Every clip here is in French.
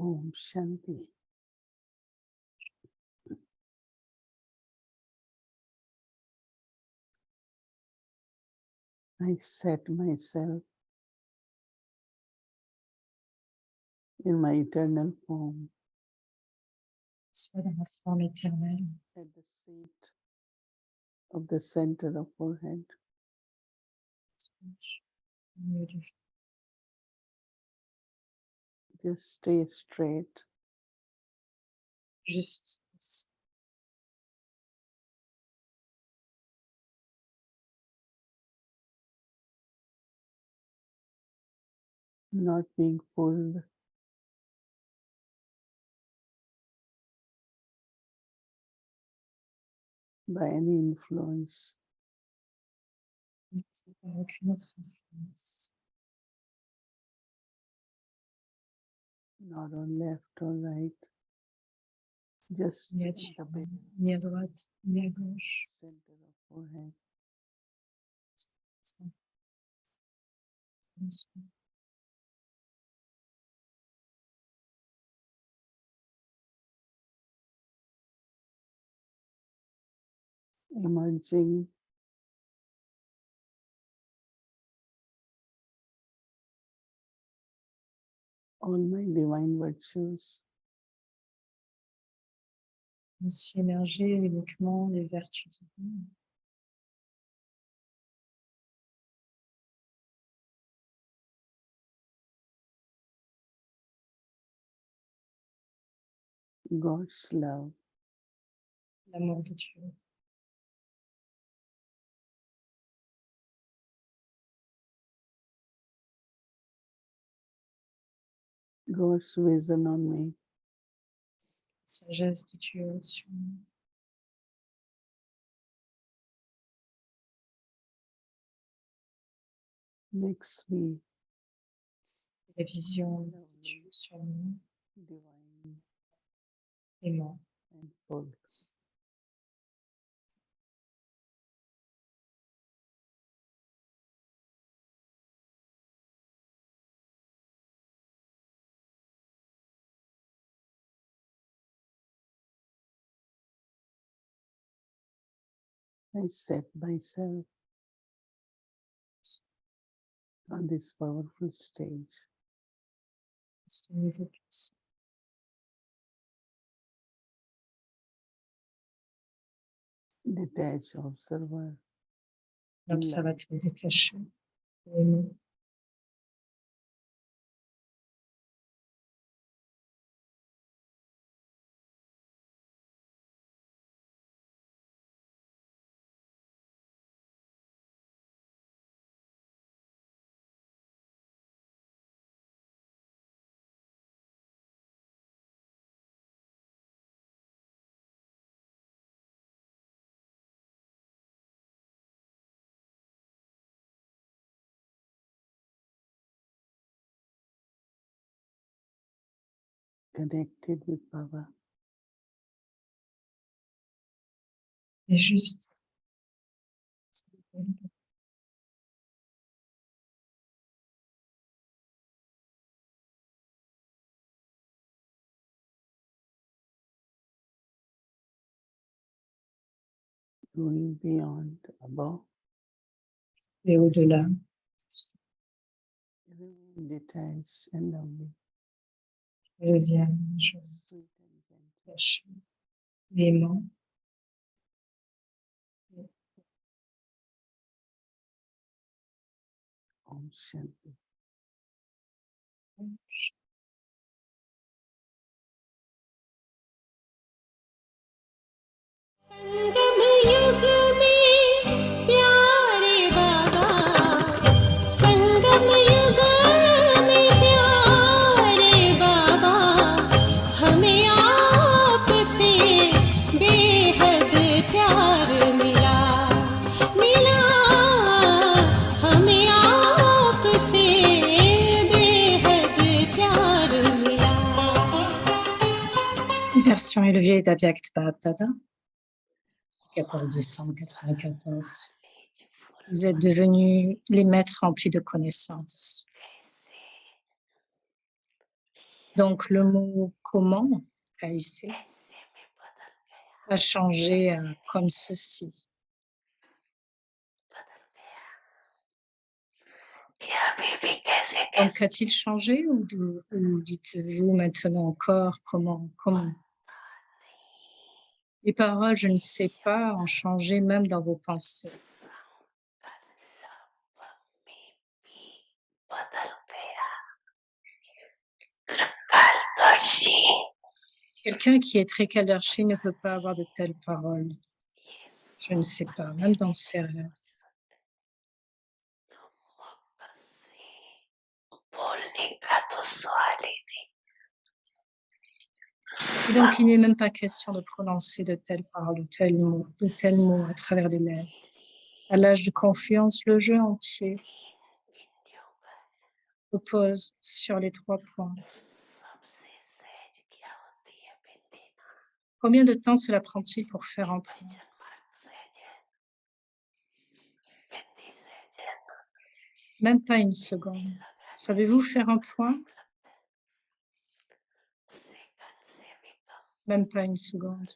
Om Shanti. I set myself in my eternal form Soit dans ma forme éternelle, at the seat of the center of forehead. au milieu du Just stay straight. juste Not being pulled by any influence, par aucune autre influence, not on left or right, just ni à in the droite, ni à droite, ni à gauche. center of forehead. Emerging all my divine virtues, Ainsi émerger uniquement les vertus divines, God's love, l'amour de Dieu, God's vision on me, la sagesse de Dieu sur nous, makes me la vision de Dieu sur nous, divine aimant, and full. I set myself on this powerful stage, ce niveau puissant, detached observer, in love, l'observateur détaché, aimant, connected with Baba, et juste. going beyond, above, Et au-delà, remain detached and lovely, je deviens je sweet and gentle. détaché, aimant, Om Shanti. संगम युग में प्यारे बाबा, संगम युग में प्यारे बाबा, हमें आपसे बेहद प्यार मिला, हमें आपसे बेहद प्यार मिला. Version élevée d'Avyakt Bhaktada, 14 décembre 1994. Vous êtes devenus les maîtres remplis de connaissances. Donc le mot comment, ici, a changé comme ceci. Donc a-t-il changé ou dites-vous maintenant encore comment? Les paroles je ne sais pas ont changé même dans vos pensées. Quelqu'un qui est très Kadarshi ne peut pas avoir de telles paroles. Je ne sais pas, même dans ses rêves. Et donc, il n'est même pas question de prononcer de telles paroles, de tels mots à travers les lèvres. À l'âge de confiance, le jeu entier repose sur les 3 points. Combien de temps cela prend-il pour faire un point? Même pas une seconde. Savez-vous faire un point? Même pas une seconde.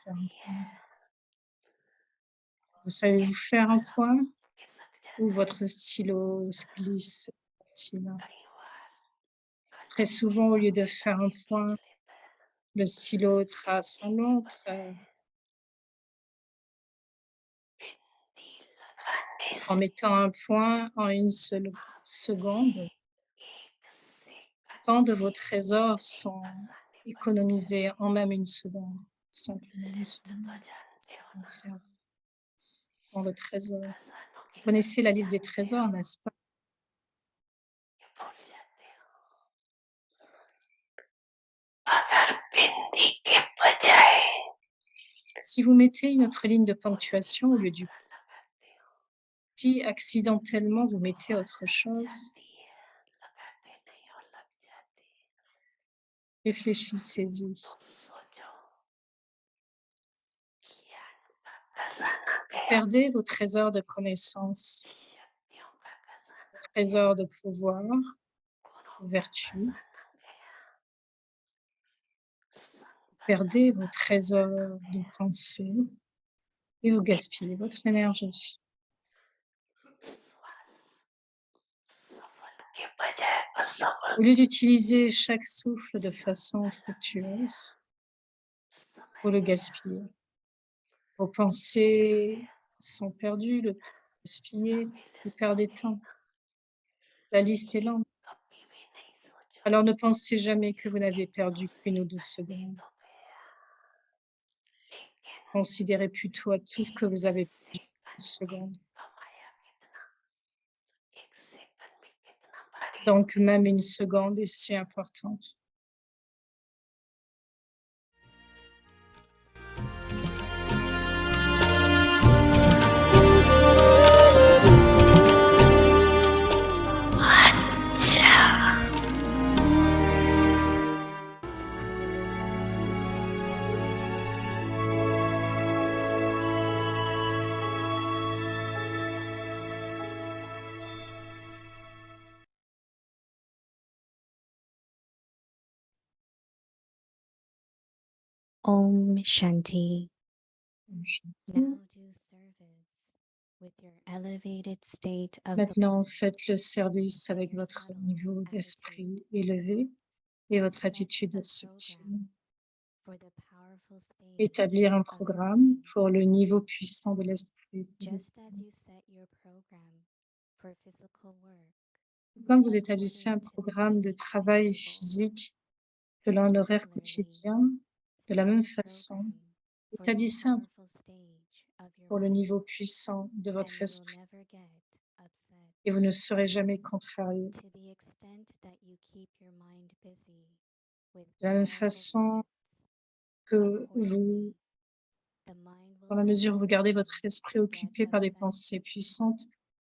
Faire un point. Vous savez-vous faire un point? Ou votre stylo se glisse? Très souvent, au lieu de faire un point, le stylo trace un long trait. En mettant un point en une seule seconde, tant de vos trésors sont économisés en même une seconde. Simplement une seconde. Dans le trésor. Vous connaissez la liste des trésors, n'est-ce pas? Si vous mettez une autre ligne de ponctuation au lieu du si accidentellement vous mettez autre chose, réfléchissez-y. Perdez vos trésors de connaissances, vos trésors de pouvoir, de vertu. Perdez vos trésors de pensée et vous gaspillez votre énergie. Au lieu d'utiliser chaque souffle de façon fructueuse, vous le gaspillez. Vos pensées sont perdues, le temps est gaspillé, vous perdez temps. La liste est longue. Alors ne pensez jamais que vous n'avez perdu qu'une ou 2 secondes. Considérez plutôt à tout ce que vous avez perdu en 1 seconde. Donc même 1 seconde est si importante. Om Shanti. Now do service with your elevated state of the Maintenant, faites le service avec votre niveau d'esprit élevé et votre attitude subtile. for the powerful state. Établir un programme pour le niveau puissant de l'esprit. Just as you set your program for physical work. Comme vous établissez un programme de travail physique selon un horaire quotidien, de la même façon, établissez un pour le niveau puissant de votre esprit et vous ne serez jamais contrarié. De la même façon que vous, dans la mesure où vous gardez votre esprit occupé par des pensées puissantes,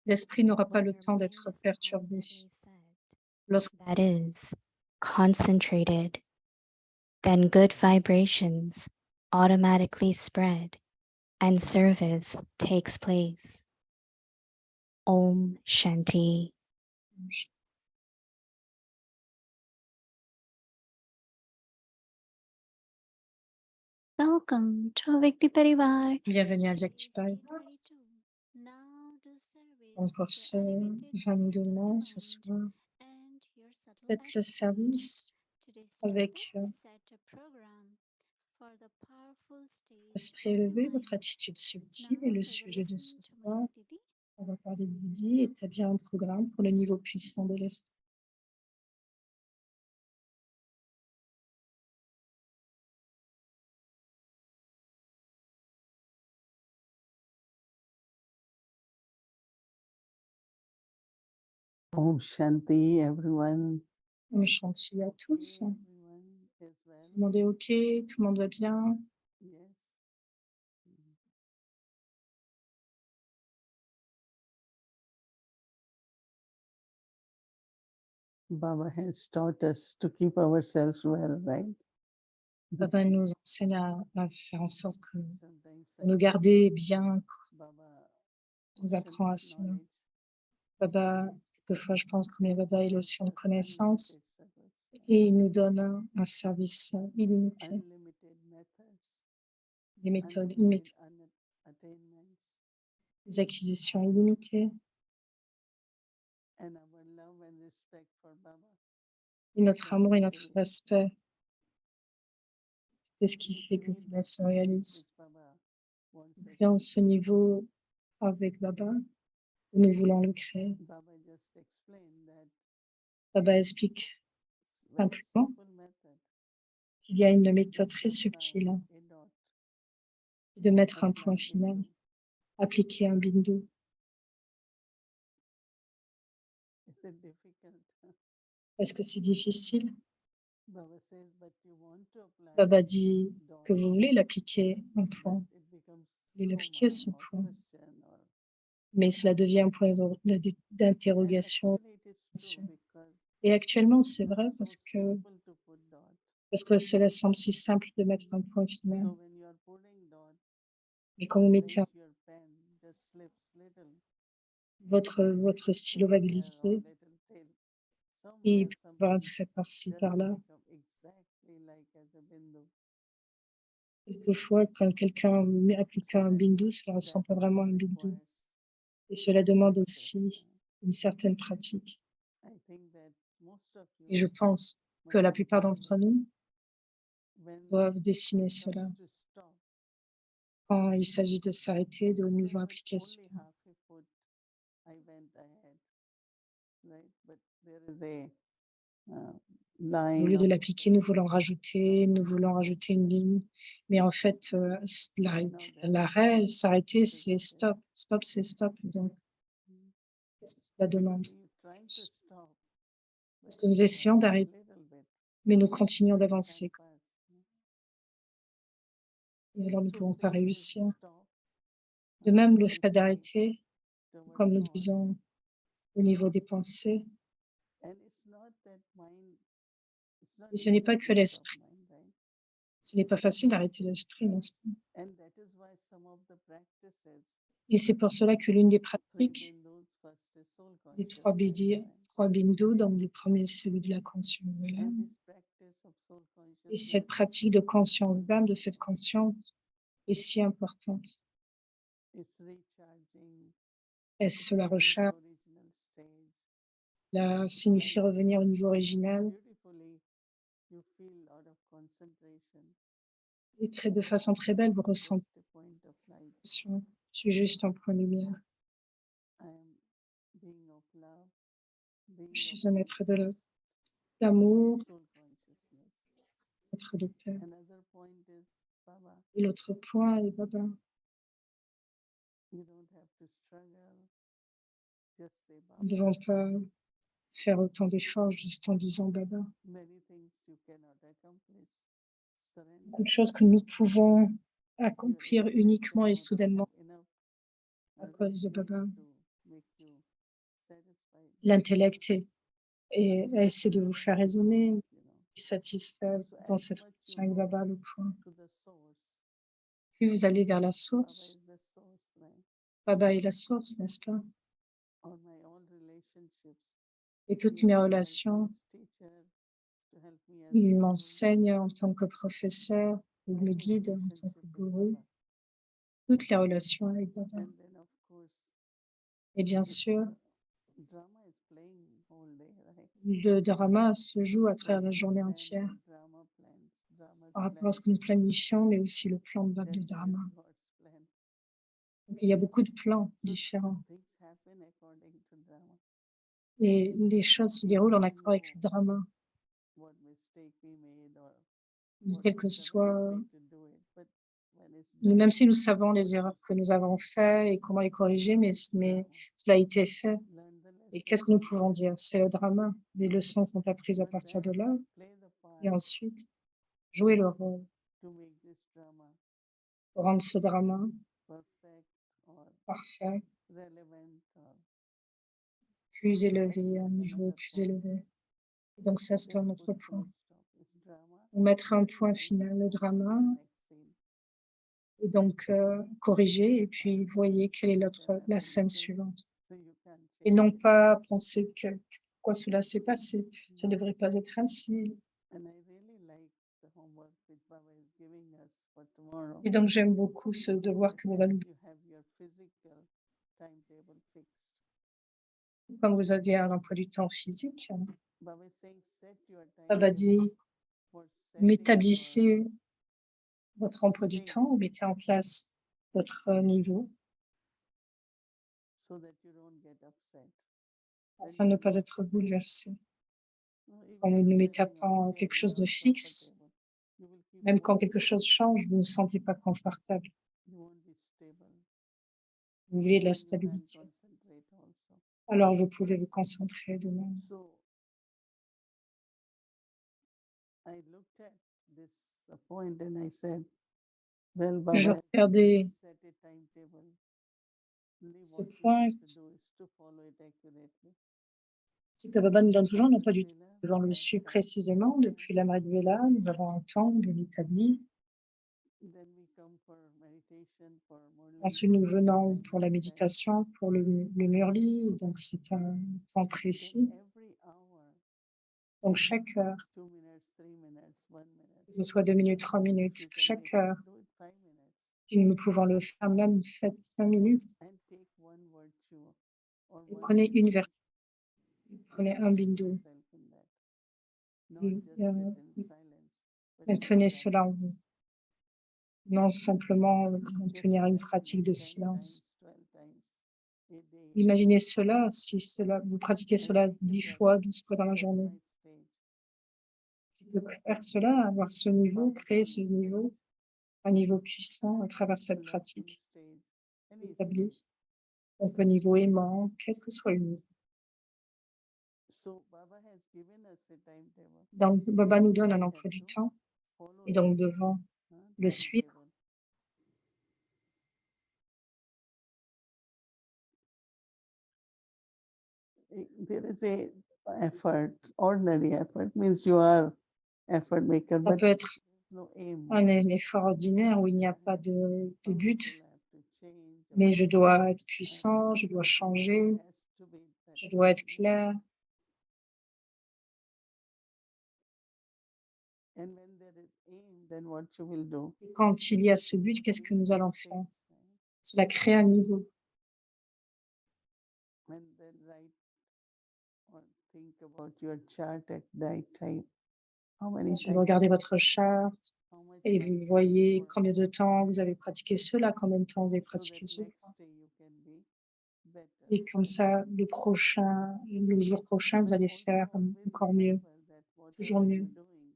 l'esprit n'aura pas le temps d'être perturbé. Lorsque that is concentrated, then good vibrations automatically spread and service takes place. Om Shanti. Welcome to Vyakti Parivar. Bienvenue à Vyakti Parivar. Donc pour ce randonnement ce soir, faites le service avec l'esprit élevé, votre attitude subtile. Et le sujet de ce soir, on va parler de Bouddhi, établir un programme pour le niveau puissant de l'esprit. Om Shanti, everyone. Om Shanti à tous. Everyone is well. Tout le monde est OK, tout le monde va bien. Yes. Baba has taught us to keep ourselves well, right? Baba nous enseigne à faire en sorte que Sometimes nous garder bien, Baba nous apprend à cela. knowledge Baba, quelquefois, je pense que Baba, il est aussi en connaissance unlimited service, et il nous donne un service illimité, unlimited methods, une méthode, attainments, des acquisitions illimitées. and our love and respect for Baba. Et notre amour et notre respect, c'est ce qui fait que cela se réalise. Which Baba wants us Dans to ce niveau avec Baba, nous voulons le créer. Baba just explained that Baba explique very simplement simple method qu'il y a une méthode is très to subtile apply a dot, de mettre un apply point final, bindu. appliquer un bindu. Is it difficult? Est-ce que c'est difficile? Baba says, but you want to apply Baba dit dot, que vous voulez l'appliquer un but point, it becomes et comma l'appliquer ce or point, question or mais cela devient un point and d'interrogation. actually it is true because Et actuellement, c'est vrai it's so simple to put dot. parce que cela semble si simple de mettre un point final. So when you are putting dot, Et quand vous mettez sometimes your pen just slips little. votre stylo va Here or glisser little tail. et il Somewhere, peut y avoir un something trait par-ci, doesn't par-là. become exactly like as a bindu. Quelquefois, quand quelqu'un applique So un that- bindu, cela that ressemble pas vraiment à un also bindu. requires Et cela demande practice, aussi une certaine pratique. I think that most of Et je you pense que must la be plupart doing d'entre it. nous When doivent dessiner it cela. comes to stop, Quand il s'agit de s'arrêter, de you say, nouveau "But application. only half a foot I went ahead, right? But there is a Au line lieu de of l'appliquer, nous voulons rajouter une ligne. Mais en fait, l'arrêt, s'arrêter, c'est stop. Stop, c'est stop. Donc, qu'est-ce que cela demande? we trying to stop, Parce but que nous we essayons are d'arrêter, little bit. mais nous continuons So we d'avancer. can't pass, no? Et alors, nous ne So pouvons pas same with réussir. stop, De même, le we fait say d'arrêter, toward comme nous thoughts. disons au niveau des pensées, And it's not that mind, it's not et ce n'est easy pas to que stop l'esprit. mind, right? Ce n'est pas facile d'arrêter l'esprit, n'est-ce pas? And that is why some of the practices, Et c'est pour cela que l'une des three pratiques bindus, first is soul des consciousness, right? trois bindus, donc le premier, celui de la conscience de And l'âme. this practice of soul Et cette consciousness pratique de conscience d'âme, de cette conscience, est si importante. is recharging Est-ce la to the recharge? original stage. Cela signifie revenir au niveau original Beautifully, you feel out of concentration. et de façon très belle, vous Just ressentez. a point of light. Je suis juste un point de lumière. I am being of love, being Je of suis un être peace, d'amour, soul consciousness. être de paix. Another point is Baba. Et l'autre point est Baba. You don't have to struggle. Just say Nous ne Baba. devons pas faire autant d'efforts juste en disant Baba. Many things you cannot accomplish. Surrender. Beaucoup de choses que nous pouvons Your accomplir intellect uniquement et cannot soudainement have enough à cause de Baba. to make you satisfied. L'intellect essaie de vous faire raisonner, You know. satisfait So dans as cette much relation you avec go Baba, le point. to the source, Puis vous allez vers la Baba source. is the source, right? Baba est la source, n'est-ce pas? All my all relationships. Et toutes He mes has helped me relations, as teacher, to help me as il guru. m'enseigne en tant que professeur, il me guide en tant que relationship with gourou, Baba. toutes les relations avec Baba. And then, of course, Et bien it's, sûr, drama is playing whole day, right? le drama se joue à travers What la we journée plan, entière what drama plans, drama's par rapport à plan, ce que nous planifions, mais aussi le plan de then drama. there's God's plan. Donc, il y a beaucoup de plans So différents things happen according to drama. et les choses se déroulent en We accord avec know le drama. what mistake we made or Quel what que is the right soit, way to do it. But when it's même done, si nous savons les erreurs que nous avons faites et comment les corriger, mais drama. cela a été fait. Learn the Et lesson, qu'est-ce que nous pouvons dire? C'est le drama. Les leçons sont apprises à but partir then de là. play the Et part ensuite, jouer le rôle to make this drama pour rendre ce drama perfect or parfait, relevant or plus élevé, that's à un niveau another plus point. élevé. Et donc ça, c'est Just un put autre point. full stop. It's drama. On mettra un Then point right, final, le move on to drama, the next scene. et donc corriger, et puis voyez quelle est What can la happen scène still, suivante. so you can't Et change non it. pas penser que pourquoi cela s'est passé, ça ne devrait pas être ainsi. And I really like the homework which Baba is giving us for tomorrow. Et donc j'aime beaucoup ce devoir que Baba As nous you have your physical timetable fixed. quand vous avez un emploi du temps physique. Baba is saying set your Baba timetable dit, for setting your m'établissez votre emploi du stage temps, mettez en place votre niveau so that you don't get upset. When afin de you ne are pas not être bouleversé. even Quand vous you're ne mettez sitting pas on a en chair, quelque you chose are de fixe, uncomfortable. You will keep même quand moving. quelque chose change, vous ne vous sentez pas confortable. You won't be stable. Vous voulez de la Then you can't stabilité. concentrate also. Alors vous pouvez vous concentrer de même. So I looked at this point and I said, well, Je Baba, regardais set a timetable. Only ce what we point, have to do is to follow it accurately. c'est que Baba nous donne toujours un emploi du temps. Vela, Nous devons le right suivre time. précisément. Depuis la Mère Vela, nous avons un temps bien établi. Then we come for meditation, for Murli. Ensuite, nous venons Time pour la is set. méditation, pour le Murli, donc c'est un temps Then précis. every hour, Donc chaque heure, 2 minutes, 3 minutes, 1 minute. que ce soit 2 minutes, 3 If minutes, you can chaque make heure, it, do it 5 minutes. si nous pouvons le faire même, faites 5 minutes, And take one virtue or et one prenez une blessing vertu, and prenez un settle bindu, yourself in that. Not et, just sit in silence, but maintenez to cela en practice. vous. Non simplement Just maintenir une imagine pratique it de 10 silence. times, 12 times a day. Imaginez cela, si cela, vous pratiquez I cela want to 10 get fois, 12 fois to dans la set journée. my stage. De faire cela, avoir ce niveau, créer ce Powerful niveau, stage, un niveau puissant à travers cette blissful pratique stage, any établie. stage. Donc au niveau aimant, quel que soit le niveau. So Baba has given us a timetable. Donc Baba nous donne un We emploi have du to temps follow et that, donc devant le suivre. timetable. There is a effort, ordinary effort means you are effort maker, Ça but peut être no aim. un effort ordinaire où il n'y a pas de but, Powerful, I have to change, or mais je dois être I puissant, je dois changer, has to be that je dois être way. clair. And when there is aim, then what you will do? Et quand il y a ce but, qu'est-ce que nous allons faire? Cela crée un niveau. And then write or think about your chart at night time. How many Ensuite, vous times? regardez votre charte How much et time vous you voyez work combien de temps vous avez pratiqué cela, combien de temps vous avez so that pratiqué cela. next day you can be better. Et comme ça, le jour prochain, vous But allez also faire always encore mieux, remember that toujours whatever mieux. you're doing,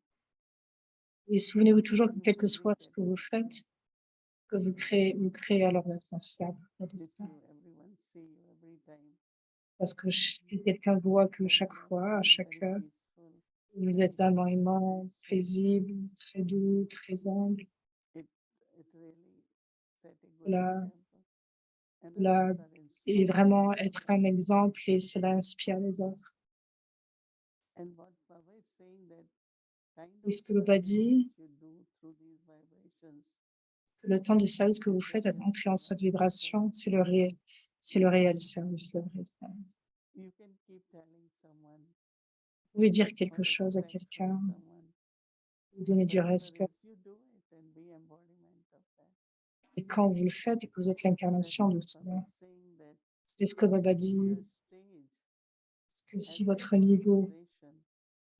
Et souvenez-vous toujours que you quel que bring soit it ce at que vous faites, que vous créez alors l'atmosphère. if you everyone see you every time. Parce que si quelqu'un voit que chaque That fois, à makes you chaque very heure, peaceful. vous êtes vraiment aimant, paisible, très doux, très humble, It really set a good cela, example. And cela others are est inspired. vraiment être un exemple et cela inspire les autres. And what Baba is saying that kind Et of ce que Baba service dit, which you do through these vibrations, que le temps de service que vous is the faites à real entrer en seva. cette vibration, c'est le réel service, le vrai service. You can keep telling someone Vous pouvez dire or quelque chose à expect from quelqu'un, someone, vous donner but du the respect, rest you do it and be Et quand vous le faites et que vous êtes l'incarnation de cela, c'est ce que Baba dit, que si votre niveau,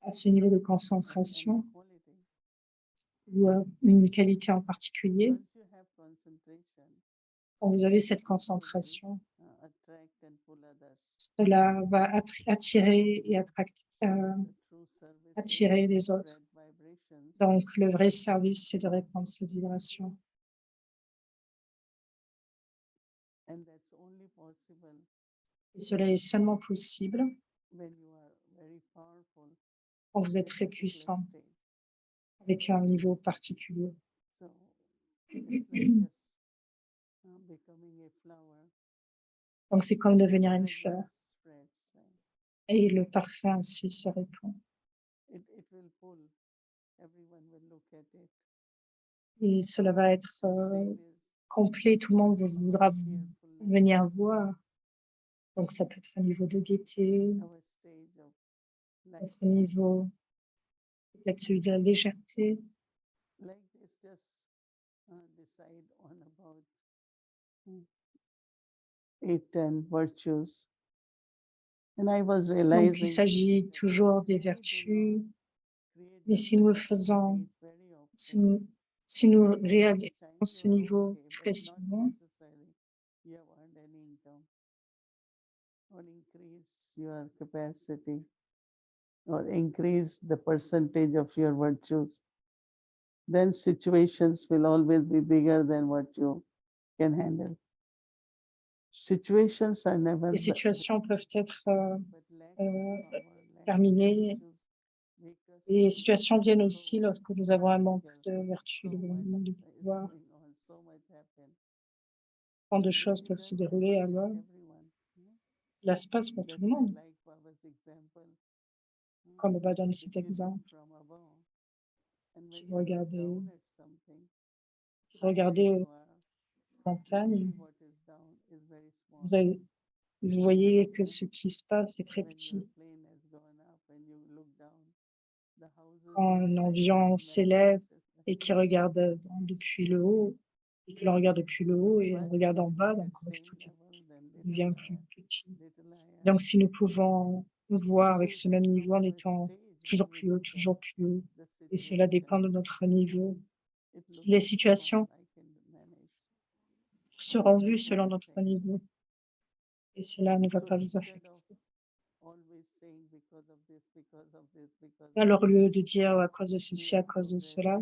à ce niveau de concentration, ou une qualité en particulier, quand vous avez cette concentration, cela va attirer et attirer les autres. Donc, le vrai service, c'est de répandre cette vibration. Et cela est seulement possible quand vous êtes très puissant, avec un niveau particulier. Donc, c'est comme devenir une fleur. Et le parfum ainsi se répand. Et cela va être complet, tout le monde voudra venir voir. Donc, ça peut être un niveau de gaieté, notre niveau, peut-être celui de la légèreté. Donc, il s'agit toujours des vertus, mais si nous le faisons, si nous réalisons ce niveau très souvent, your capacity or increase the percentage of your virtues, then situations will always be bigger than what you can handle. Situations are never les situations peuvent être terminées. Les situations viennent aussi lorsque nous avons un manque de vertu, de pouvoir. Tant de choses peuvent se dérouler alors. Cela se passe pour tout le monde. Comme Baba donne cet exemple. Si vous regardez la montagne, vous voyez que ce qui se passe est très petit. Quand un avion s'élève et qui regarde depuis le haut, et que l'on regarde depuis le haut et on regarde en bas, donc tout devient plus petit. Donc, si nous pouvons voir avec ce même niveau en étant toujours plus haut, et cela dépend de notre niveau, les situations seront vues selon notre niveau et cela ne va pas vous affecter. Alors, au lieu de dire à cause de ceci, à cause de cela,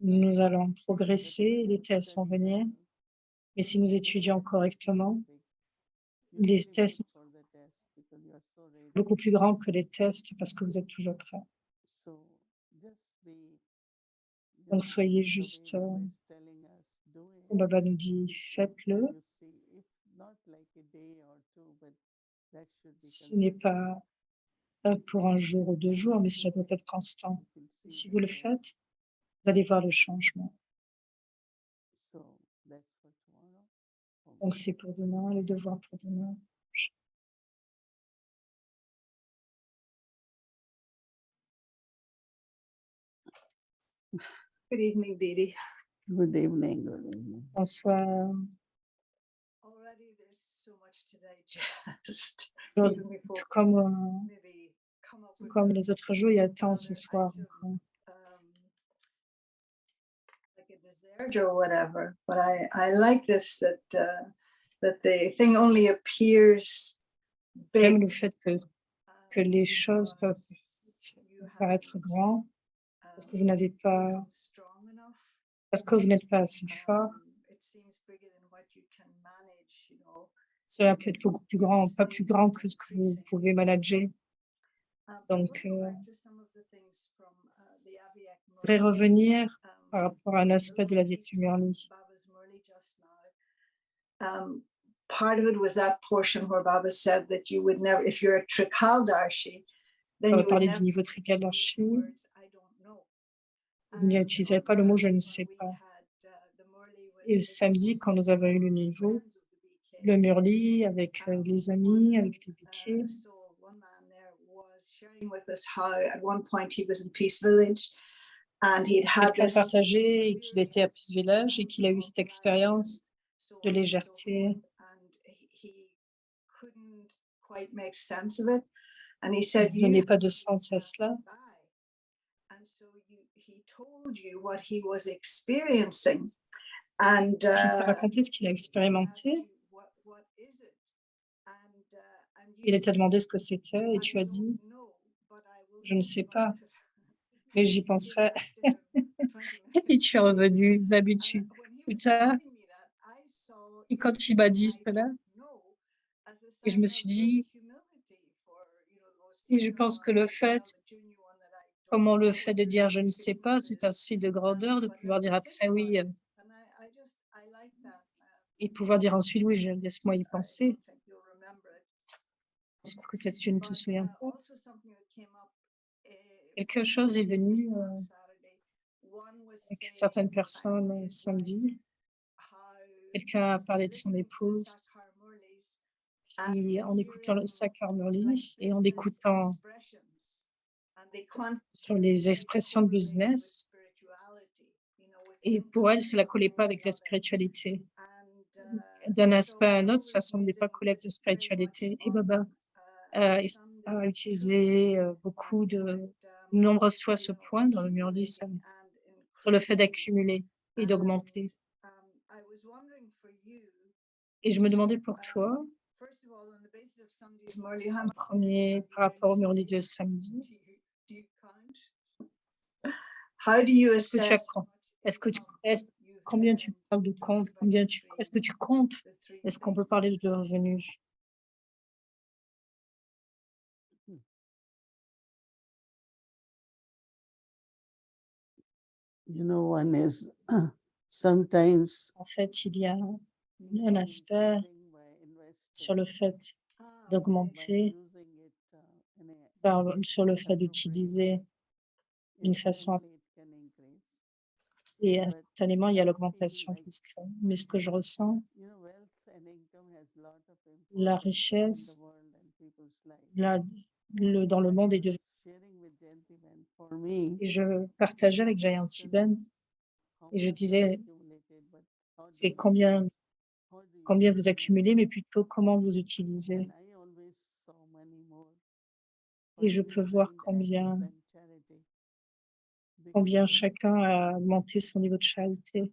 nous allons progresser, les tests vont venir, mais si nous étudions correctement, les tests sont beaucoup plus grands que les tests parce que vous êtes toujours prêts. Donc, soyez juste, comme Baba nous dit, faites-le. Ce n'est pas pour un jour ou 2 jours, mais cela doit être constant. Et si vous le faites, vous allez voir le changement. Donc, c'est pour demain, les devoirs pour demain. Good evening, Didi. Good evening, good evening. Bonsoir. Already there's so much to digest. Tout comme les autres jours, il y a tant ce soir encore. Like a dessert or whatever, but I like this that the thing only appears J'aime big. le fait que les choses peuvent paraître grandes parce que vous n'avez pas, parce que vous n'êtes pas assez fort. Cela peut être beaucoup plus grand, pas plus grand que ce que vous pouvez manager. Donc, je voudrais revenir par rapport à un aspect de la Virtu Murli. Part of it was that portion where Baba said that you would never, if you're a Trikaldarshi, then On you va parler would du never niveau Trikaldarshi. use the words, I don't know. Vous n'utilisez pas le mot « je ne sais pas ». Et le samedi, quand nous avons eu le niveau, le Murli avec les amis, avec les bouquets, One man there was sharing with us how at one point he was in Peace Village and he'd had Quelqu'un this partagé et qu'il était à Peace Village et qu'il a eu cette expérience so de on and so légèreté. forth, and he couldn't quite make sense of it. And he Il said, ne you donnait pas de sens à cela. and so he told you what he was experiencing. And Il t'a raconté ce qu'il a he asked expérimenté. you, what is it? And you Il t'a said, demandé ce que c'était et "I tu as don't dit, know, but I will je ne think sais about pas, it." mais j'y You penserai. left 20 Et minutes tu es later. revenu And d'habitude when he plus was tard. telling me that, I saw Et quand il his m'a dit "I cela, don't know" as a et je me sign of suis great dit, humility for, those et je senior pense que le ones to tell fait, the junior one that I don't comment le know, fait de and dire there's je ne something sais more pas, to c'est un this. signe de grandeur, de But pouvoir let me dire think après about oui, it. And I like that. et pouvoir dire ensuite oui, laisse-moi y I penser. don't think you'll remember it. Parce que peut-être tu ne te But souviens pas. also something that came up Quelque chose est venu on Saturday. One was avec saying certaines personnes his wife, samedi. how Quelqu'un a he's parlé de son listening to the épouse Sakhar Murlis qui, en écoutant le hearing Sakhar like Murli et en business écoutant expressions, and they can't sur les expressions de correlate with business, spirituality, with et pour elle, income cela one collait way pas or avec la another. spiritualité. And D'un so aspect à un Baba autre, ça was semblait pas using coller avec la this very much spiritualité. Et on Baba a Sunday utilisé beaucoup de nombreuses fois ce point dans le Murli accumulating and sur le fait increasing. d'accumuler et d'augmenter. I was wondering for you, Et je me demandais pour toi, first of all, on the basis of Sunday's Murli, how en much premier, par rapport au Murli de samedi, do you count? How do you est-ce que tu as assess how compte? much Est-ce que tu, income est-ce- you've combien tu earned parles de compte? divided by Est-ce que tu comptes? the three Est-ce qu'on peut things? parler de revenus? One is sometimes En fait, il y a un aspect sur le fait d'augmenter, sur le fait d'utiliser d'une façon, et instantanément, il y a l'augmentation qui se crée. Mais ce que je ressens, la richesse là, dans le monde est devenue. Et je partageais avec Jayanti Tiben et je disais, c'est combien vous accumulez, mais plutôt comment vous utilisez. Et je peux voir combien chacun a augmenté son niveau de charité.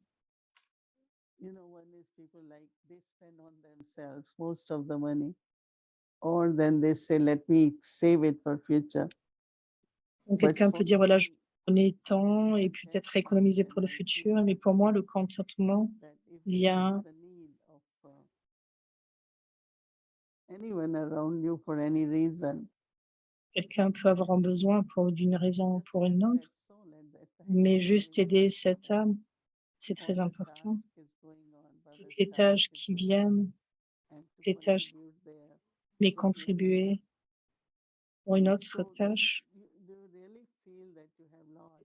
One is people like they spend on themselves most of the money, or then they say, let me save it for future. Donc, quelqu'un peut dire, voilà, je connais tant et peut-être économiser pour le futur, mais pour moi, le contentement vient anyone around you for any reason. Quelqu'un peut avoir un besoin d'une raison ou pour une autre, mais juste aider cette âme, c'est très important. Toutes les tâches qui viennent, les tâches, mais contribuer pour une autre tâche.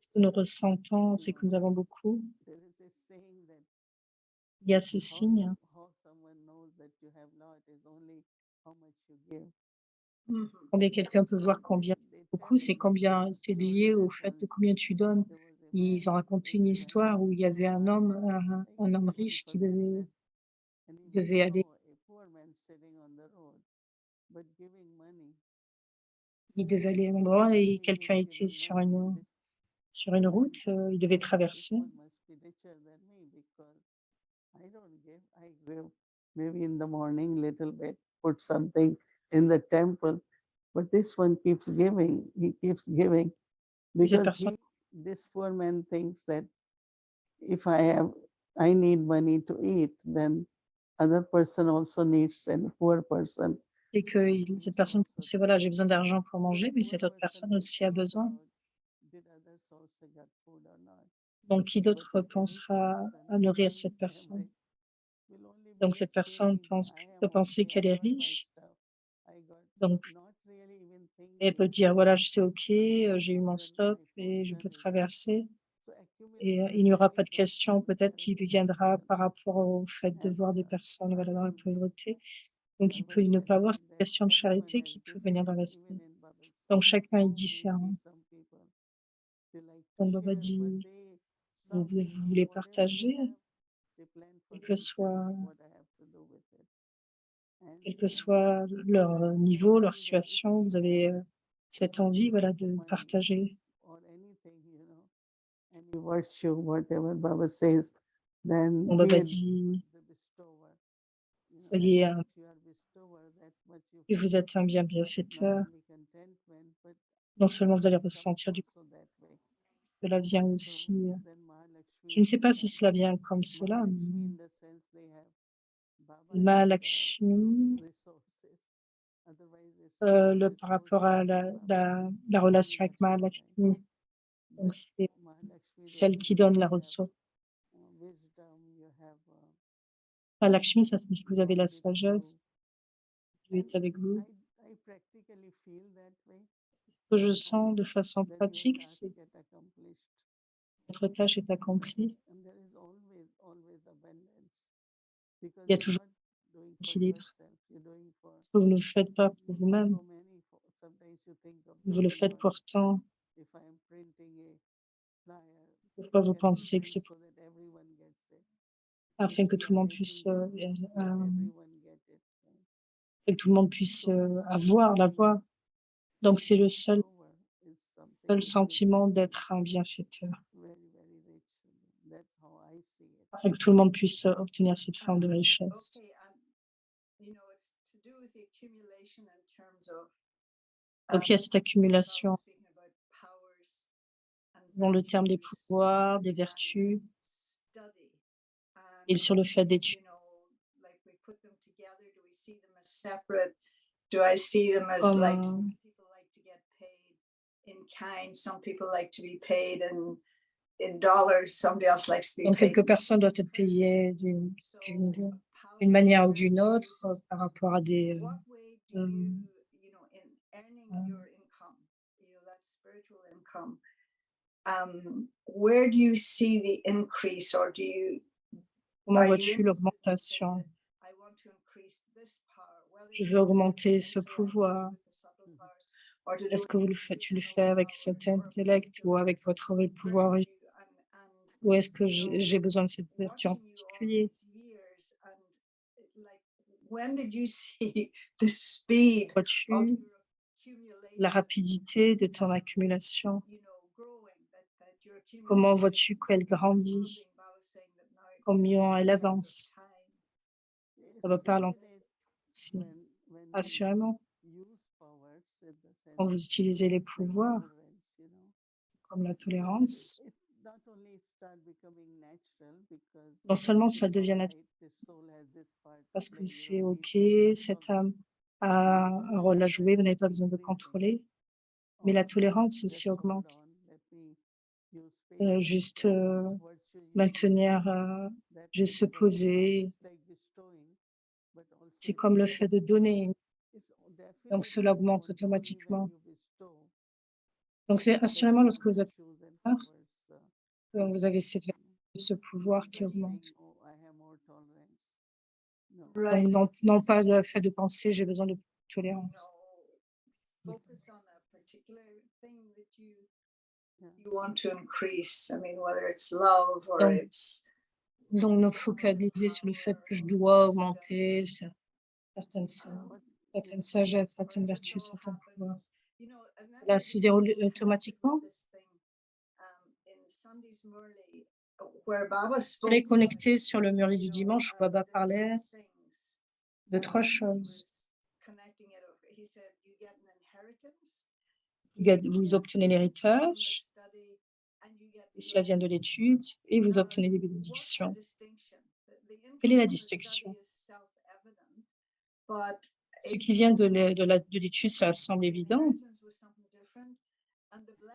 Ce que nous ressentons, c'est que nous avons beaucoup. Il y a ce signe. Combien quelqu'un peut voir combien beaucoup, c'est combien c'est lié au fait de combien tu donnes. Ils ont raconté une histoire où il y avait un homme riche qui devait aller. Il devait aller à un endroit et quelqu'un était sur une route, il devait traverser. Maybe in the morning, little bit, put something in the temple, but this one keeps giving. He keeps giving because this poor man thinks that if I need money to eat, then other person also needs, and poor person. Et que cette personne pensait, voilà, j'ai besoin d'argent pour manger, mais cette autre personne aussi a besoin. Donc, qui d'autre pensera à nourrir cette personne? Donc, cette personne peut penser qu'elle est riche. Donc, elle peut dire, voilà, je sais, OK, j'ai eu mon stock et je peux traverser. Et il n'y aura pas de question peut-être qui viendra par rapport au fait de voir des personnes, voilà, dans la pauvreté. Donc, il peut ne pas avoir cette question de charité qui peut venir dans l'esprit. Donc, chacun est différent. Comme Baba dit, vous voulez partager, quel que soit leur niveau, leur situation, vous avez cette envie, voilà, de partager. Any virtue, whatever Baba says, then Bon, Baba dit, soyez et vous êtes un bienfaiteur. Non seulement vous allez ressentir du cela vient aussi, je ne sais pas si cela vient comme cela, mais Mahalakshmi, par rapport à la relation avec Mahalakshmi, donc c'est celle qui donne la ressource. Mahalakshmi, ça signifie que vous avez la sagesse, Dieu est avec vous. Ce que je sens de façon pratique, c'est que votre tâche est accomplie. Il y a toujours un équilibre. Ce que vous ne faites pas pour vous-même, vous le faites pourtant. Pourquoi vous pensez que c'est afin que tout le monde puisse, que tout le monde puisse l'avoir. Donc c'est le seul sentiment d'être un bienfaiteur, afin que tout le monde puisse obtenir cette forme de richesse. Donc il y a cette accumulation dans le terme des pouvoirs, des vertus, et sur le fait d'étudier. Do I see them as like Comme, some people like to get paid in kind, some people like to be paid in dollars, somebody else likes to be donc paid. quelques personnes doivent être payées d'une manière ou d'une autre par rapport à des What way do you, in earning your income, that spiritual income, where do you see the increase, or do you comment vois-tu l'augmentation? Je veux augmenter ce pouvoir. Est-ce que tu le fais avec cet intellect ou avec votre pouvoir? Ou est-ce que j'ai besoin de cette vertu en particulier? Vois-tu la rapidité de ton accumulation? Comment vois-tu qu'elle grandit? Combien elle avance? Ça me parle aussi. Assurément, quand vous utilisez les pouvoirs, comme la tolérance, non seulement ça devient naturel, parce que c'est OK, cette âme a un rôle à jouer, vous n'avez pas besoin de contrôler, mais la tolérance aussi augmente. Juste maintenir, juste se poser, c'est comme le fait de donner, donc cela augmente automatiquement. Donc c'est assurément lorsque vous êtes vous avez ce pouvoir qui augmente. Donc non pas le fait de penser: «J'ai besoin de tolérance». Focus on a particular thing that you want to increase. I mean, whether it's love or Donc it's donc nous focaliser sur le fait que je dois augmenter certaines sagesses, certaines vertus, certains pouvoirs. Cela se déroule automatiquement. Cela est connecté sur le Murli du dimanche où Baba parlait de 3 choses. Vous obtenez l'héritage, et cela vient de l'étude, et vous obtenez des bénédictions. Quelle est la distinction? Ce qui vient de l'étude, ça semble évident.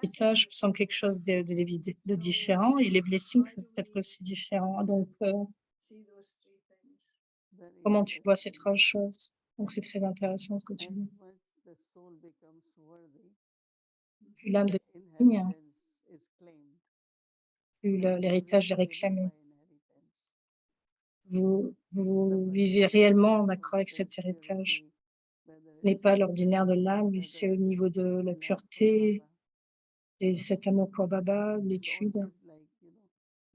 L'héritage semble quelque chose de différent, et les blessings peuvent être aussi différents. Donc, comment tu vois ces 3 choses? Donc, c'est très intéressant ce que tu dis. Plus l'âme devient, plus l'héritage est réclamé. Vous vivez réellement en accord avec cet héritage. Ce n'est pas l'ordinaire de l'âme, mais c'est au niveau de la pureté, Et cet amour pour Baba, It's l'étude, always like,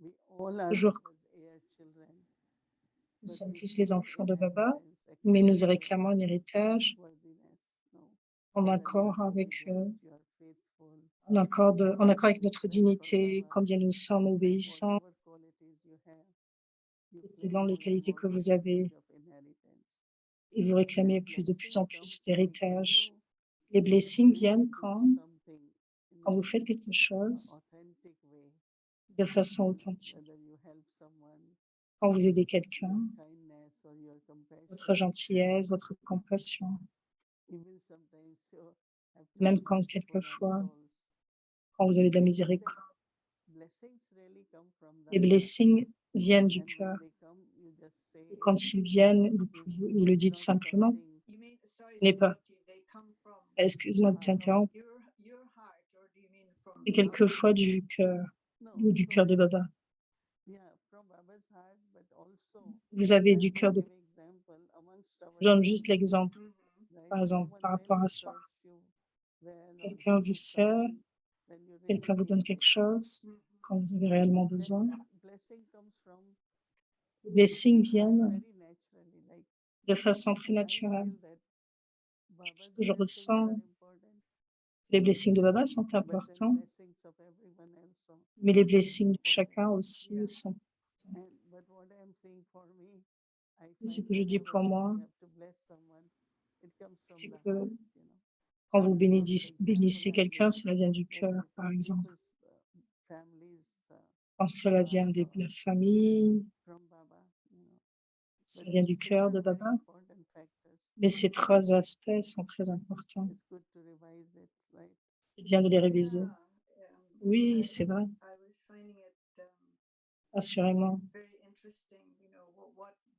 we all are toujours Baba's heir children, nous but sommes we tous les seek enfants de Baba, inheritance mais nous according to réclamons un héritage worthiness, no? en Whether accord you're avec, diligent, you're faithful, en accord avec notre spread for dignité, Baba, combien nous sommes obéissants, whatever qualities you have, you et claim selon les more and qualités more que vous percentage avez, of inheritance. et vous réclamez de plus en plus d'héritage. Les blessings viennent quand vous faites quelque chose Authentic way, de façon authentique. whether you help someone, Quand vous aidez quelqu'un, your kindness or your votre compassion, gentillesse, votre compassion, even sometimes you have to même be quand merciful on quelquefois, souls. quand vous avez de la Then miséricorde. blessings really come from the Les heart. blessings viennent du And when cœur. they come, you just say, Et quand ils viennent, vous le it's dites not simplement. something You mean, sorry Ce n'est to pas, interrupt you, they come from excuse-moi de t'interrompre, your heart, or do you mean from et Baba's quelquefois heart? du cœur, no, ou du cœur de Baba. yeah, from Baba's heart, but also Vous avez I'll du just cœur de... give example amongst Je donne ourselves, juste l'exemple, Mhm. par right? exemple, Someone par rapport really à soi. serves you well or Quelqu'un gives vous you sert, something when you quelqu'un really vous donne need quelque it. chose Mhm. quand vous avez réellement Bless- besoin. blessing comes from Les blessings viennent very naturally, like, de façon très and I naturelle. feel that Ce Baba's que je blessings ressens, are important, les blessings de Baba sont but then importants, blessings of everyone else. mais les blessings de For- chacun aussi yeah. sont... But what I'm saying for me, I Et ce find que je dis whenever pour moi, you have to bless someone, it comes from c'est the que heart, quand vous Because the example bénissez I've quelqu'un, given, cela vient du when cœur, par exemple. people's families Quand cela vient de la famille, from Baba, ça But vient these du three cœur are de very Baba. important factors. Mais ces trois aspects sont très importants. It's good to revise it, right? C'est bien de les réviser. Yeah, Oui, c'est vrai, I was finding it assurément. very interesting,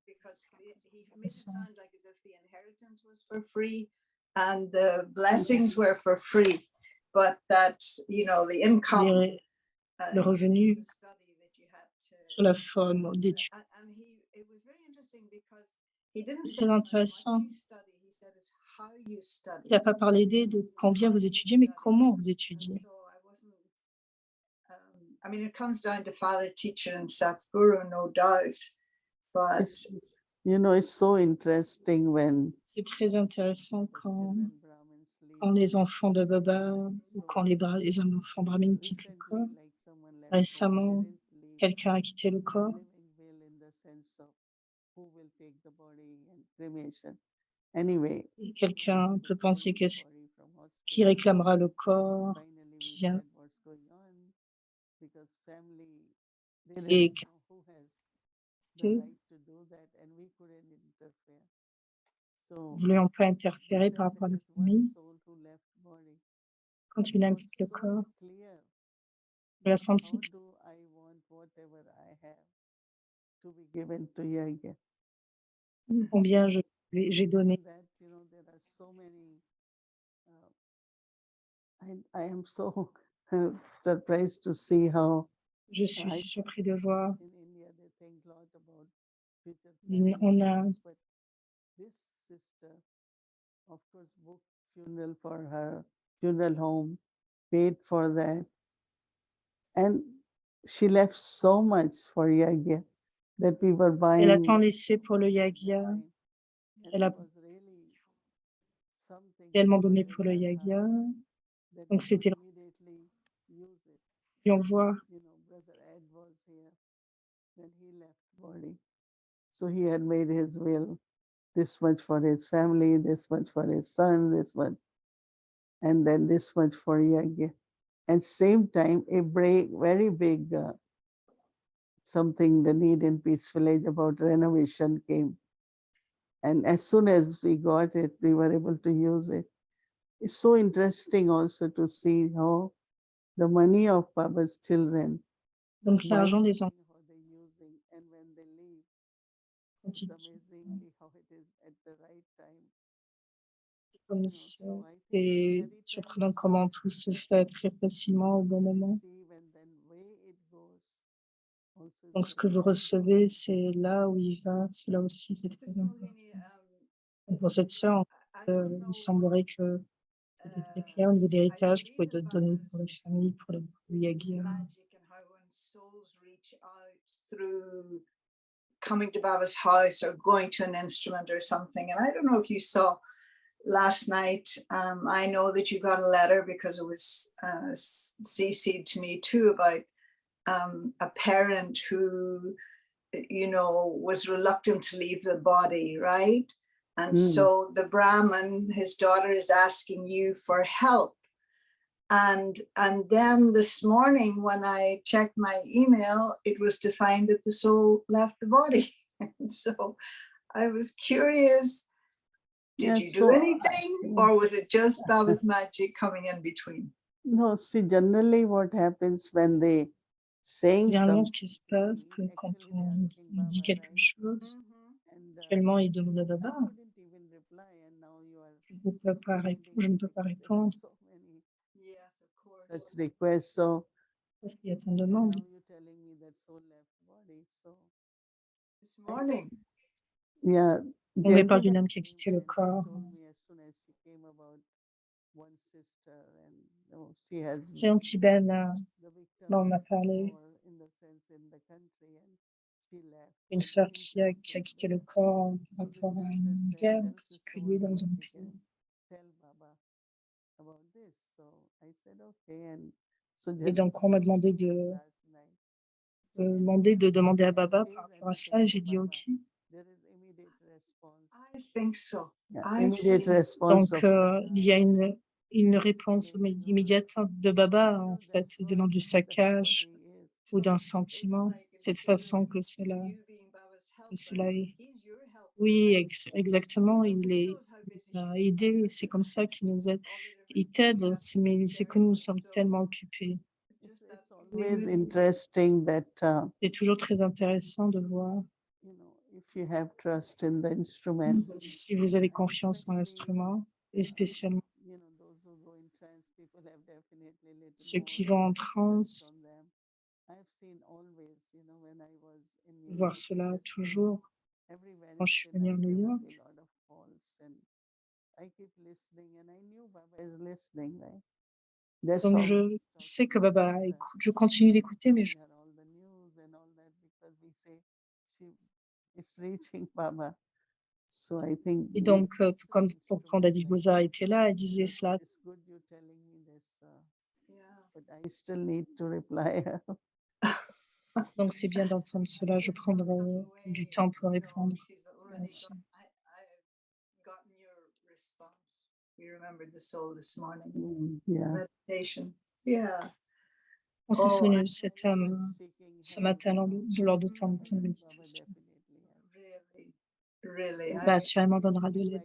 because he made it sound like as if the inheritance was for free and the blessings were for free, but that, the income, Le revenu the study that you had to, sous la forme d'études. and it was very interesting because he didn't C'est say très how intéressant. much you study, he said it's how you study. Il n'a pas parlé de combien vous étudiez, mais comment vous And étudiez. so I wasn't, I mean, it comes down to father, teacher, and Satguru, no doubt. But It's, it's so interesting when C'est très intéressant quand children Brahmins leave. les enfants de Baba ou quand les enfants brahmines quittent le corps. Recently, like someone left Récemment, home, they didn't leave quelqu'un a quitté le corps. living will in the sense of who will take the body and cremation. Anyway, Et quelqu'un peut penser que body from qui hospital. réclamera le corps, Finally, qui we vient. said what's going on because family they Et didn't know who has the C'est- right to do that and we couldn't interfere. So Nous ne voulions pas we interférer said par rapport à la there is one famille. soul who left body. Quand une It âme was quitte le so corps, clear elle a that how senti do I want whatever I have to be given to Yagya. combien j'ai donné. In that, there are so many. I am so surprised to see how Je suis si surpris de voir. in India they think a lot about future On planning, a but this sister, of course, booked funeral for her, funeral home, paid for that, and she left so much for Yagya that we were buying. Elle a tant laissé pour le yagya. and Elle a it was really something tellement to donné have pour in le her yagya. heart that Donc we c'était could immediately use it. et on voit Brother Ed was here when he left body. So he had made his will, this much for his family, this much for his son, this much, and then this much for Yagya. And same time, a very big something, the need in Peace Village about renovation came. And as soon as we got it, we were able to use it. It's so interesting also to see how the money of Baba's children, donc l'argent des enfants how they're using, and when they leave, quand it's ils amazingly how it is at the right time. comme So I think c'est inheritance, surprenant comment tout se fait très facilement au bon moment. receive and then way it goes also is Donc ce very que vous important. recevez, c'est là où il va, c'est là aussi c'est très Sister important. Mohini, Et pour cette sœur, I don't know il semblerait que C'était très clair au niveau de l'héritage qu'il pouvait donner pour les familles, pour le Yagya. magic and how when souls reach out through coming to Baba's house or going to an instrument or something. And I don't know if you saw last night, I know that you got a letter because it was CC'd to me too about a parent who, you know, was reluctant to leave the body, right? And so the Brahmin, his daughter, is asking you for help. And then this morning, when I checked my email, it was to find that the soul left the body. And so I was curious, did you do anything? Or was it just Baba's magic coming in between? No, see, generally what happens when they saying Généralement, ce something, qui se passe, que quand on dit quelque chose, and, actuellement, il demande à Baba, I couldn't even reply, and now you are je ne peux pas répondre, Yes, of course. such requests. So parce qu'il y a tant de now demandes. you're telling me that soul left body. So This morning. yeah. On me parle d'une generally âme qui a quitté le she corps. told me as soon as she came about one sister, and you know, she has Jean Tibel the victim m'en a parlé, or in the sense in the country, and she left. une sœur qui a quitté le corps par So the rapport à sister une said, guerre "Tell Sister particulière dans Vani un you pays. can tell Baba about this." So I said, okay. And so Et donc, on m'a demandé de last night. So demander à Baba says par rapport à anything ça, et to j'ai dit Baba, OK. there is immediate response. I think so. Yeah, I immediate see. response Donc, of il y a une réponse immédiate de Baba, en fait, venant du saccage ou d'un sentiment. C'est de façon que cela est. Oui, exactement, il a aidé, c'est comme ça qu'il nous aide. Il t'aide, mais c'est que nous sommes tellement occupés. It's always interesting that C'est toujours très intéressant de voir you know, if you have trust in the instrument, si vous avez confiance en l'instrument, et spécialement you know, those who go in trance, people have definitely little ceux more qui vont en trust transe, on them. I've seen always, you know, when I was in New voir York, cela just toujours. every Quand je suis Wednesday venue à night New there York, would be a lot of calls, and I keep listening, and I knew Baba is listening, right? That's donc all. je sais que Baba écoute, je continue d'écouter, mais je Telling her all the news and all that because we say it's reaching Baba. So I think et donc, tout comme pour quand David Boza était là, elle disait cela. it's good you telling me this, but I still need to reply her. Donc, c'est bien d'entendre cela. Je prendrai du temps pour répondre à ça. Gotten your response. We remembered the soul this morning. Yeah. Meditation. Yeah. On s'est Oh, souvenu I de cette âme ce matin lors de ton de méditation. really, really. Baba assurément donnera de l'aide.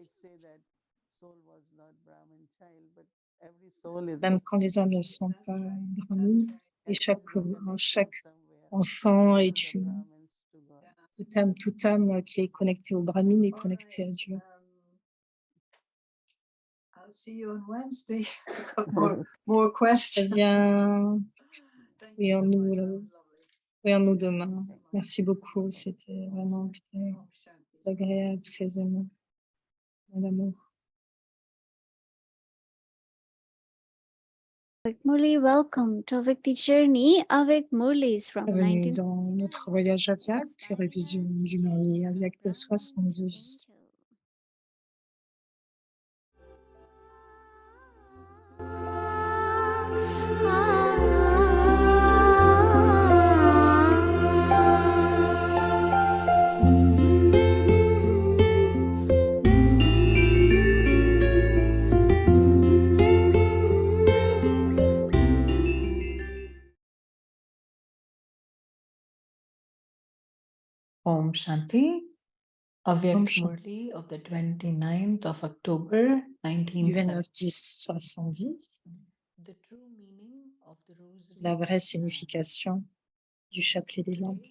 Même quand les âmes ne sont pas brahmines, et chaque enfant est une toute âme qui est connectée au brahmine est connectée à Dieu. I'll see you on Wednesday. more Très questions. bien. Thank you so much. Voyons-nous That was lovely. voyons-nous demain. Merci beaucoup. C'était vraiment très Om Shanti. agréable, très aimant. Mon amour. Avec Murli, welcome to Avik Journey. Avec Murli is from Bienvenue 19. dans notre voyage Aviak, c'est révision du Murli Aviak de 70. Om Shanti. Avyak Om Shanti. Murli of the 29th of October, Du 1970. 29-10-70, The true meaning of the rosary la vraie of signification du chapelet des lampes.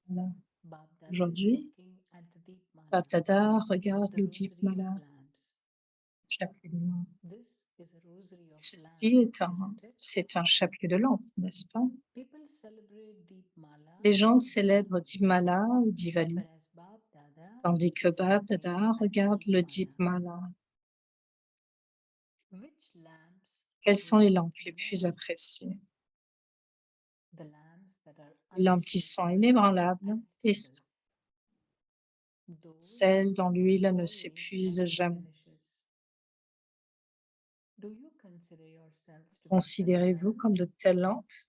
Voilà. Bab Dada is Aujourd'hui, looking at the Deep Mala, Bab Dada regarde the le Deep rosary of Mala, lamps. chapelet des lampes. This is a rosary of Ceci lamps, isn't it? c'est un chapelet de lampes, n'est-ce pas? People celebrate Deep Mala, Les gens célèbrent Deepmala ou Diwali, whereas Bab Dada tandis que Bab looking Dada at regarde le Deep Mala. Deepmala. Which lamp Quelles sont les lampes les plus appréciées? The lamps that are Les lampes qui sont unshakable inébranlables and et stable. Those celles dont l'huile ne always s'épuise never jamais. finishes. Do you consider yourselves to be such Considérez-vous comme de lamps? telles lampes?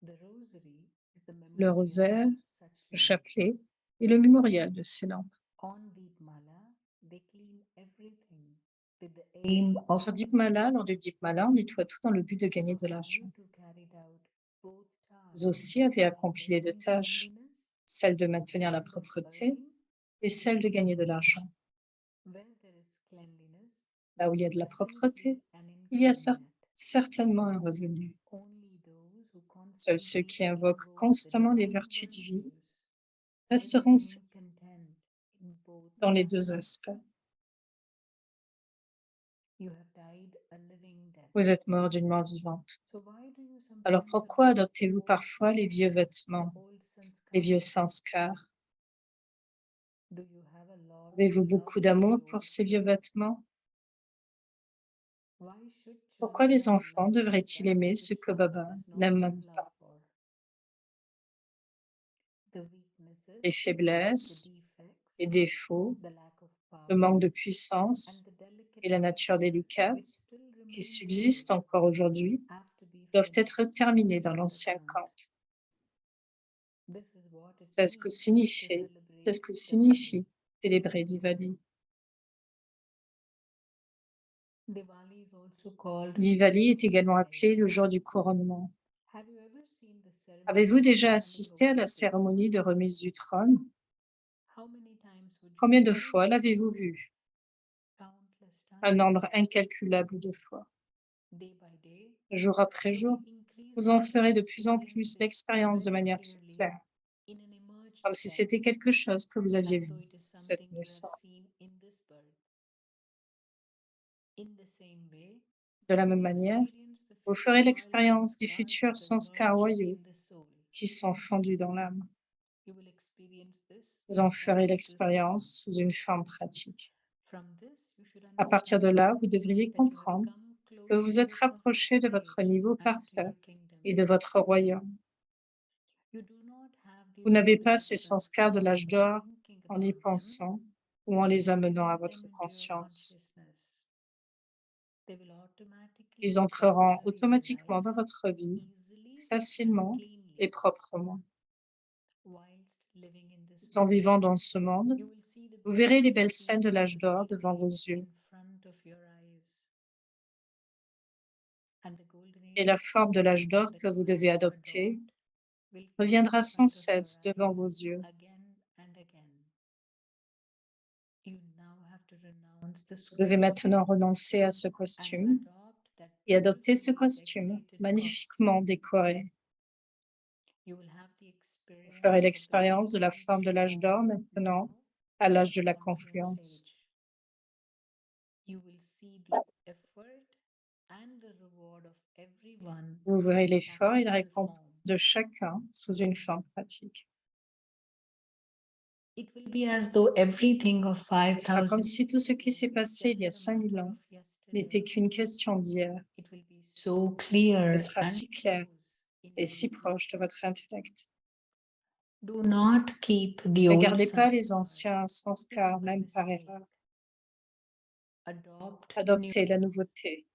The rosary is the Le memorial rosaire, of such le lamps. chapelet et le mémorial de ces lampes. On Deepmala, they clean everything with the aim of Sur Deepmala, lors du Deepmala, on nettoie tout dans le but de gagner de l'argent. you to carry out both Vous tasks aussi avez of accompli les deux tâches, maintaining celle de maintenir la and of propreté earning. et celle de gagner de l'argent. Where there is cleanliness, Là où il y a de la propreté, il y a certainement un revenu. only those who Seuls ceux constantly qui invoquent invoke the constamment les divine vertus divines virtues resteront remain content in both dans les deux aspects. aspects. You have died a living death. Vous êtes mort d'une mort vivante. So why do you Alors sometimes pourquoi adopt adoptez-vous old parfois les vieux clothes, vêtements, old les vieux sanskars? sanskars? Do you have a lot of Avez-vous love beaucoup for the d'amour old pour ces vieux clothes? vêtements? Why should Pourquoi les children enfants love devraient-ils that aimer which ce que father Baba does not n'aime have même love pas? for? The weaknesses, Les the faiblesses, defects, les défauts, the lack of le power, manque de puissance and the delicate et la nature nature délicate which still qui remain subsistent today encore aujourd'hui have to be doivent finished être terminés dans in the l'ancien count. conte. This is what it C'est ce que means to signifie, c'est celebrate ce que Diwali. signifie célébrer Diwali. Diwali is also called Diwali est également Corona Day. appelé le jour du couronnement. Have you ever seen the ceremony Avez-vous of déjà handing assisté à over la the cérémonie de presidency? remise du trône? How many times would you Combien de say? fois l'avez-vous vu? Countless Un times. nombre incalculable de fois. Day by day, Jour après you jour, will increase vous en ferez de the plus en plus experience l'expérience de very manière très clearly claire, in an emerged comme si form, c'était quelque chose que vous aviez as vu though it is cette something you have naissance. seen in this birth. In the same way, De la you même will manière, experience the vous future ferez royal l'expérience des sanskars futurs that are sanskars merged royaux in the soul. qui sont fondus dans l'âme. You will experience this Vous en in ferez practical form. l'expérience sous une forme pratique. From this, you should À partir de understand là, vous devriez that you have comprendre come que vous vous êtes closer of your rapproché de votre stage niveau and to parfait your kingdom. et de votre royaume. You do not have Vous these n'avez pas old ces sanskars de sanskars l'âge by d'or thinking en y about them. pensant ou en les You amenant à bring votre them into your conscience. consciousness. They will automatically Ils entreront enter your automatiquement life dans votre vie easily and facilement et cleanly. proprement. Whilst living in this Tout en world, vivant dans ce monde, you will see the vous verrez les belles beautiful scènes de l'âge things d'or devant vos unfolding yeux in front of your eyes. And the golden et age la of forme de l'âge d'or that que you vous devez have to adopter adopt will come reviendra in sans front of your cesse devant eyes vos yeux. again and again. You now have to renounce the Vous devez suit maintenant renoncer à ce and costume adopt that et adopter ce beautifully costume decorated magnifiquement costume. décoré. You will have the Vous experience ferez of the l'expérience de la golden forme de age l'âge d'or of maintenant now à l'âge de la confluence confluence. age. You will see the effort and the reward of everyone Vous verrez in l'effort et la practical récompense form. de chacun sous une forme pratique. It will be as though everything of Ce sera comme 5,000 si tout ce qui years s'est was passé il y a just a 5000 matter ans of yesterday. n'était qu'une question d'hier. It will be so Ce clear sera and si clair close in et your si intellect. proche de votre intellect. Do not keep the Ne old gardez pas les sanskars anciens sanskars, by même par mistake. erreur. Adopt new Adoptez la nouveauté.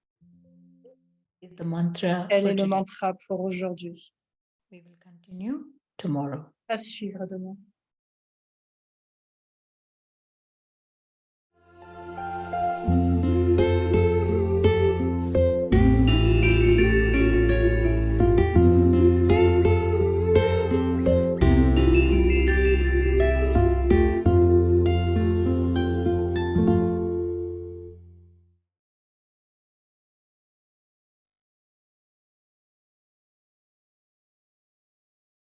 is the mantra Tel for est le today. mantra pour aujourd'hui. We will continue tomorrow. À suivre demain.